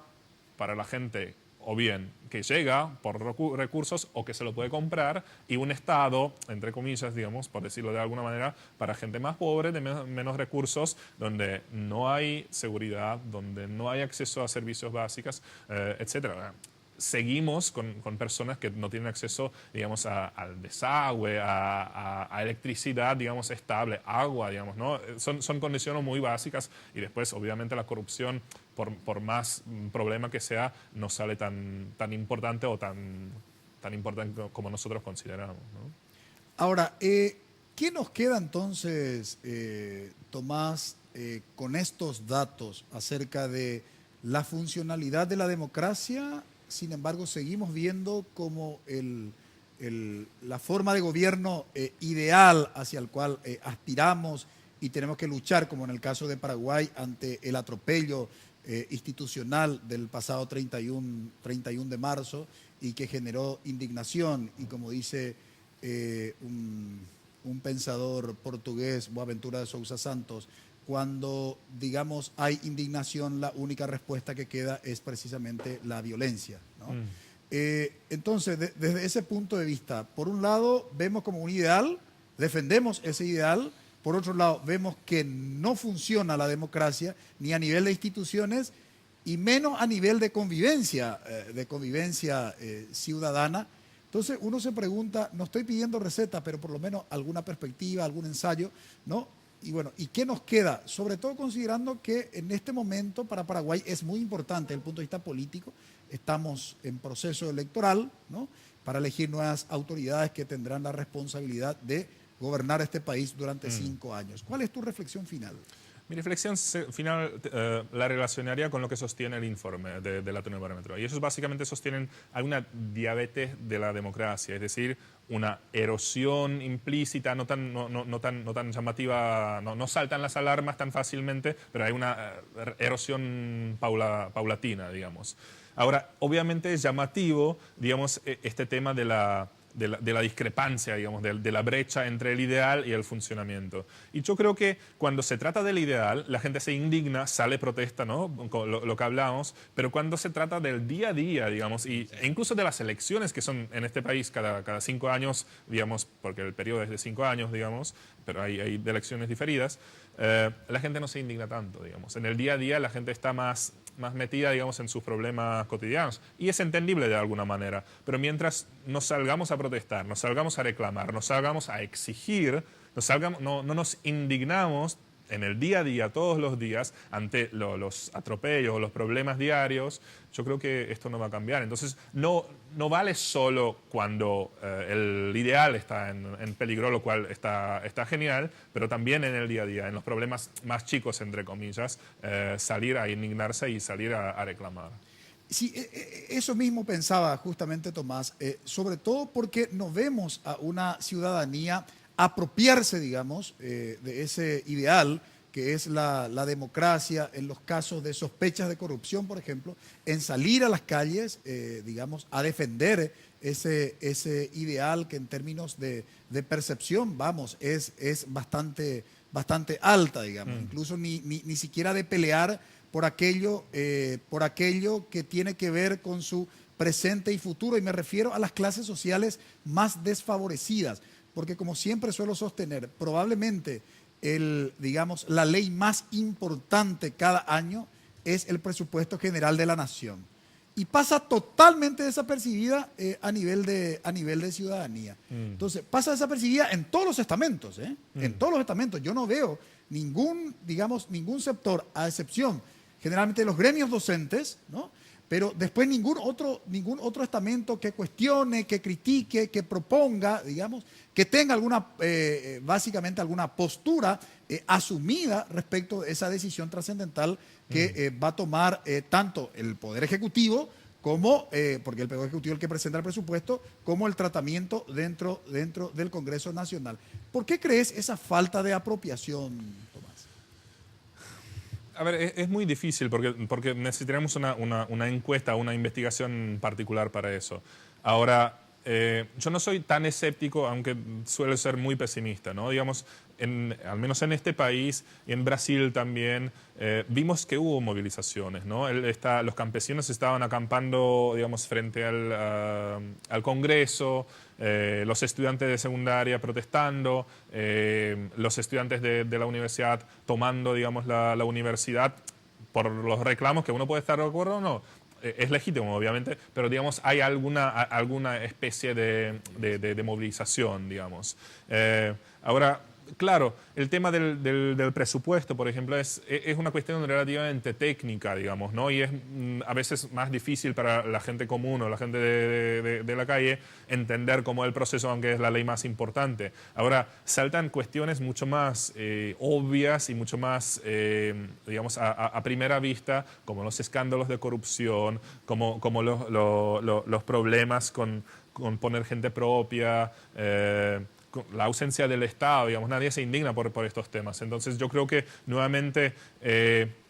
S3: para la gente o bien que llega por recursos o que se lo puede comprar, y un Estado, entre comillas, digamos, por decirlo de alguna manera, para gente más pobre, de menos recursos, donde no hay seguridad, donde no hay acceso a servicios básicos, etcétera. seguimos con personas que no tienen acceso, digamos, al desagüe, a electricidad, digamos, estable, agua, digamos, ¿no? Son condiciones muy básicas y después, obviamente, la corrupción, por más problema que sea, no sale tan importante o tan importante como nosotros consideramos, ¿no?
S2: Ahora, ¿qué nos queda entonces, Tomás, con estos datos acerca de la funcionalidad de la democracia? Sin embargo, seguimos viendo como la forma de gobierno ideal hacia el cual aspiramos y tenemos que luchar, como en el caso de Paraguay, ante el atropello institucional del pasado 31 de marzo y que generó indignación y, como dice un pensador portugués, Boaventura de Sousa Santos, cuando, digamos, hay indignación, la única respuesta que queda es precisamente la violencia, ¿no? Entonces, desde ese punto de vista, por un lado, vemos como un ideal, defendemos ese ideal, por otro lado, vemos que no funciona la democracia ni a nivel de instituciones y menos a nivel de convivencia ciudadana. Entonces, uno se pregunta, no estoy pidiendo receta, pero por lo menos alguna perspectiva, algún ensayo, ¿no? Y bueno, ¿y qué nos queda? Sobre todo considerando que en este momento para Paraguay es muy importante desde el punto de vista político. Estamos en proceso electoral, ¿no? Para elegir nuevas autoridades que tendrán la responsabilidad de gobernar este país durante 5 años. ¿Cuál es tu reflexión final?
S3: Mi reflexión final la relacionaría con lo que sostiene el informe de Latinobarómetro. Y ellos básicamente sostienen alguna diabetes de la democracia, es decir, una erosión implícita, no tan llamativa, no saltan las alarmas tan fácilmente, pero hay una erosión paulatina, digamos. Ahora, obviamente es llamativo, digamos, este tema de la discrepancia, digamos, de la brecha entre el ideal y el funcionamiento. Y yo creo que cuando se trata del ideal, la gente se indigna, sale protesta, ¿no? Lo que hablamos, pero cuando se trata del día a día, digamos, e incluso de las elecciones que son en este país cada 5 años, digamos, porque el periodo es de 5 años, digamos, pero hay elecciones diferidas, la gente no se indigna tanto, digamos. En el día a día la gente está más metida, digamos, en sus problemas cotidianos. Y es entendible de alguna manera. Pero mientras nos salgamos a protestar, nos salgamos a reclamar, nos salgamos a exigir, no nos indignamos en el día a día, todos los días, ante los atropellos o los problemas diarios, yo creo que esto no va a cambiar. Entonces, no vale solo cuando el ideal está en peligro, lo cual está genial, pero también en el día a día, en los problemas más chicos, entre comillas, salir a indignarse y salir a reclamar.
S2: Sí, eso mismo pensaba justamente Tomás, sobre todo porque no vemos a una ciudadanía apropiarse, digamos, de ese ideal que es la democracia en los casos de sospechas de corrupción, por ejemplo, en salir a las calles, digamos, a defender ese ideal que en términos de percepción, vamos, es bastante alta, digamos, incluso ni siquiera de pelear por aquello que tiene que ver con su presente y futuro, y me refiero a las clases sociales más desfavorecidas, porque como siempre suelo sostener, probablemente la ley más importante cada año es el presupuesto general de la nación, y pasa totalmente desapercibida a nivel de ciudadanía. Entonces, pasa desapercibida en todos los estamentos, en todos los estamentos. Yo no veo ningún sector, a excepción generalmente de los gremios docentes, ¿no? Pero después ningún otro estamento que cuestione, que critique, que proponga, digamos, que tenga básicamente alguna postura asumida respecto de esa decisión trascendental que va a tomar tanto el Poder Ejecutivo como, porque el Poder Ejecutivo es el que presenta el presupuesto, como el tratamiento dentro del Congreso Nacional. ¿Por qué crees esa falta de apropiación, Tomás?
S3: A ver, es muy difícil porque necesitaríamos una encuesta, una investigación particular para eso. Ahora, yo no soy tan escéptico, aunque suelo ser muy pesimista, ¿no? Digamos, al menos en este país y en Brasil también, vimos que hubo movilizaciones, ¿no? Los campesinos estaban acampando, digamos, frente al Congreso, los estudiantes de secundaria protestando, los estudiantes de la universidad tomando, digamos, la universidad por los reclamos, que uno puede estar de acuerdo o no. es legítimo, obviamente, pero digamos, hay alguna especie de movilización, digamos. Ahora, claro, el tema del presupuesto, por ejemplo, es una cuestión relativamente técnica, digamos, ¿no? Y es a veces más difícil para la gente común o la gente de la calle entender cómo es el proceso, aunque es la ley más importante. Ahora, saltan cuestiones mucho más obvias y mucho más, digamos, a primera vista, como los escándalos de corrupción, como los problemas con poner gente propia, la ausencia del Estado, digamos, nadie se indigna por estos temas. Entonces yo creo que nuevamente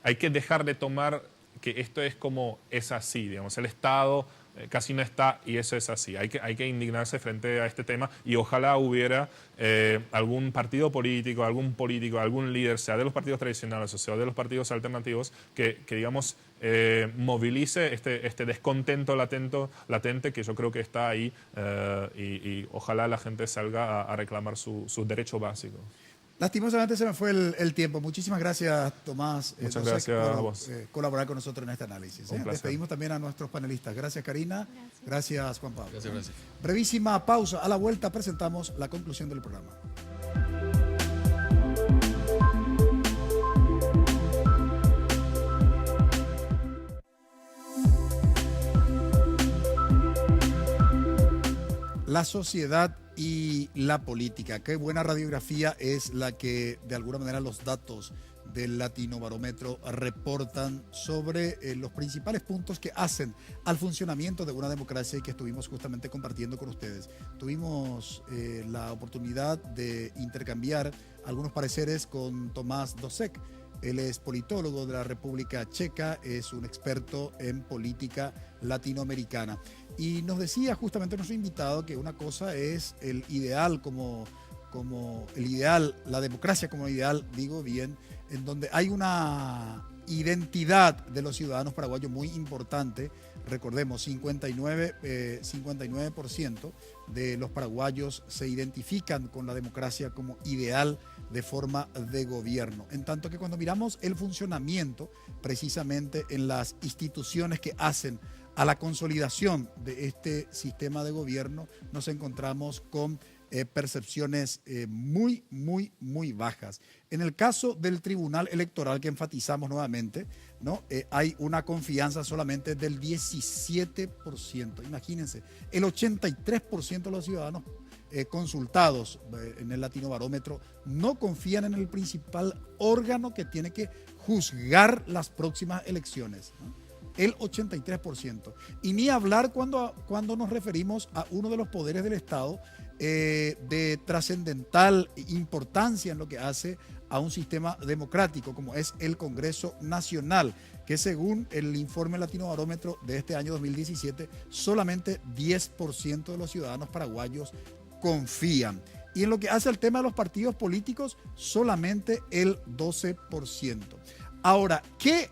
S3: hay que dejar de tomar que esto es como es así, digamos, el Estado casi no está y eso es así. Hay que indignarse frente a este tema y ojalá hubiera algún partido político, algún líder, sea de los partidos tradicionales o sea de los partidos alternativos, que digamos, movilice este descontento latente que yo creo que está ahí y ojalá la gente salga a reclamar sus derechos básicos.
S2: Lastimosamente se me fue el tiempo. Muchísimas gracias, Tomás.
S3: Muchas gracias a
S2: por
S3: vos.
S2: Colaborar con nosotros en este análisis.
S3: Un placer.
S2: Despedimos también a nuestros panelistas. Gracias, Karina. Gracias, Juan Pablo.
S5: Gracias.
S2: Brevísima pausa. A la vuelta presentamos la conclusión del programa. La sociedad y la política. Qué buena radiografía es la que de alguna manera los datos del Latinobarómetro reportan sobre los principales puntos que hacen al funcionamiento de una democracia y que estuvimos justamente compartiendo con ustedes. Tuvimos la oportunidad de intercambiar algunos pareceres con Tomás Dosek. Él es politólogo de la República Checa, es un experto en política latinoamericana. Y nos decía justamente nuestro invitado que una cosa es el ideal como el ideal, la democracia como ideal, digo bien, en donde hay una identidad de los ciudadanos paraguayos muy importante. Recordemos, 59% de los paraguayos se identifican con la democracia como ideal de forma de gobierno. En tanto que cuando miramos el funcionamiento, precisamente en las instituciones que hacen a la consolidación de este sistema de gobierno, nos encontramos con percepciones muy bajas. En el caso del Tribunal Electoral, que enfatizamos nuevamente, ¿no? Hay una confianza solamente del 17%. Imagínense, el 83% de los ciudadanos consultados en el Latinobarómetro no confían en el principal órgano que tiene que juzgar las próximas elecciones, ¿no? El 83%. Y ni hablar cuando nos referimos a uno de los poderes del Estado de trascendental importancia en lo que hace a un sistema democrático, como es el Congreso Nacional, que según el informe Latinobarómetro de este año 2017, solamente 10% de los ciudadanos paraguayos confían. Y en lo que hace al tema de los partidos políticos, solamente el 12%. Ahora, ¿qué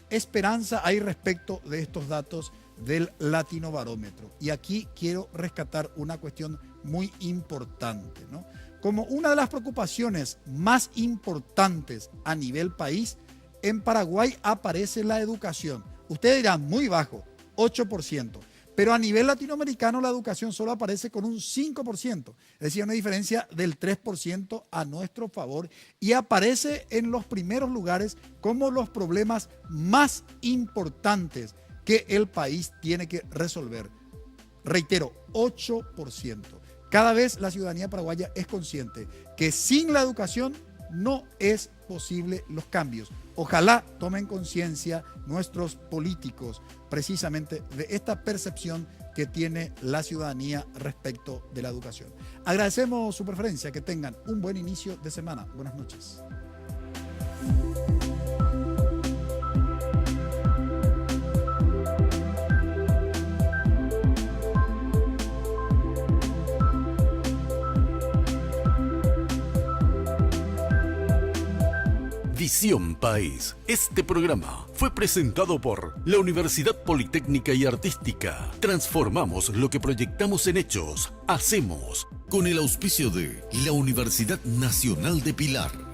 S2: esperanza hay respecto de estos datos del Latinobarómetro? Y aquí quiero rescatar una cuestión muy importante, ¿no? Como una de las preocupaciones más importantes a nivel país, en Paraguay aparece la educación. Ustedes dirán, muy bajo, 8%. Pero a nivel latinoamericano la educación solo aparece con un 5%. Es decir, una diferencia del 3% a nuestro favor. Y aparece en los primeros lugares como los problemas más importantes que el país tiene que resolver. Reitero, 8%. Cada vez la ciudadanía paraguaya es consciente que sin la educación no es posible los cambios. Ojalá tomen conciencia nuestros políticos precisamente de esta percepción que tiene la ciudadanía respecto de la educación. Agradecemos su preferencia, que tengan un buen inicio de semana. Buenas noches.
S1: Visión País. Este programa fue presentado por la Universidad Politécnica y Artística. Transformamos lo que proyectamos en hechos. Hacemos. Con el auspicio de la Universidad Nacional de Pilar.